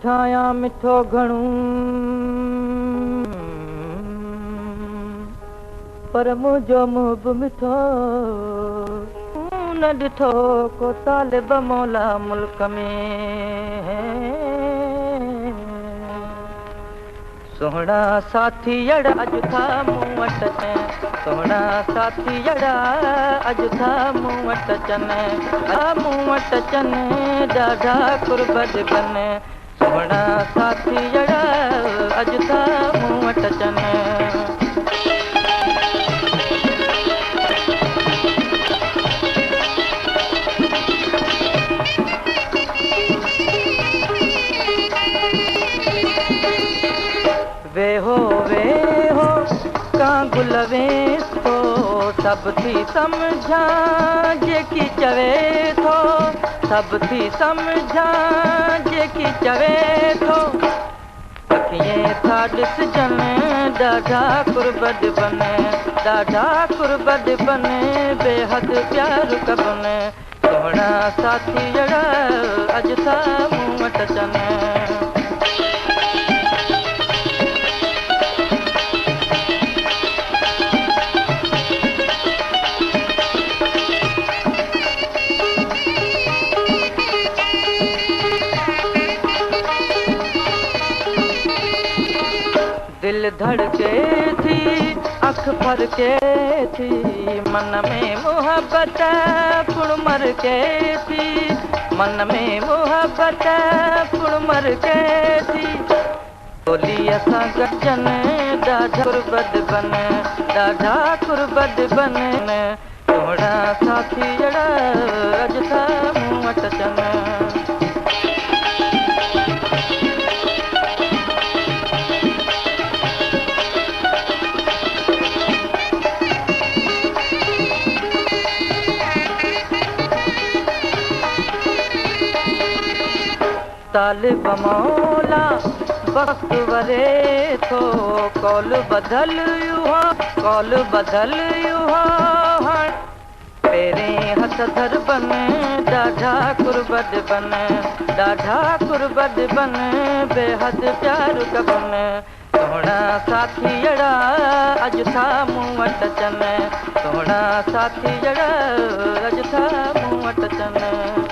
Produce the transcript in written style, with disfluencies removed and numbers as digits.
मिठाया मिठो घणू पर मुझो मुंह बि मिठो न ॾिठो को तालिब मौला मुल्क में। सोहणा साथी अड़ा अॼु था मूं वटि अचनि, सोहणा साथी अड़ा अॼु था मूं वटि अचनि, मूं वटि अचनि ॾाढा कुर्बत बने। सोहणा साथी अड़ा अॼु था मूं वटि अचनि। वेहो वेहो कां गुल वेस थो सभु थी सम्झा जेकी चवे थो, सभु थी सम्झा जेकी चवे थो। अखियां था ॾिसजनि ॾाढा कुर्बत बने, ॾाढा कुर्बत बने बेहद प्यार कबनि। सोहणा साथी अड़ा अॼु था मूं वटि अचनि। दिल धड़के थी अख फरके थी मन में मोहब्बत फुड़मर के थी, मन में मोहब्बत फुड़मर के थी। बोली असां गॾजनि ॾाढा कुर्बत बने, ॾाढा कुर्बत बने। सोहणा साथी अड़ा अॼु था मूं वटि अचनि। तालिब मौला वक्त वरे थो कौल बदल युहा, कौल बदल युहा। पेरें हथ धर बने ॾाढा कुर्बत बने, ॾाढा कुर्बत बने बेहद प्यार कबने। सोहणा साथी अड़ा अॼु था मूं वटि अचनि, सोहणा साथी अड़ा अॼु था मूं वटि अचनि।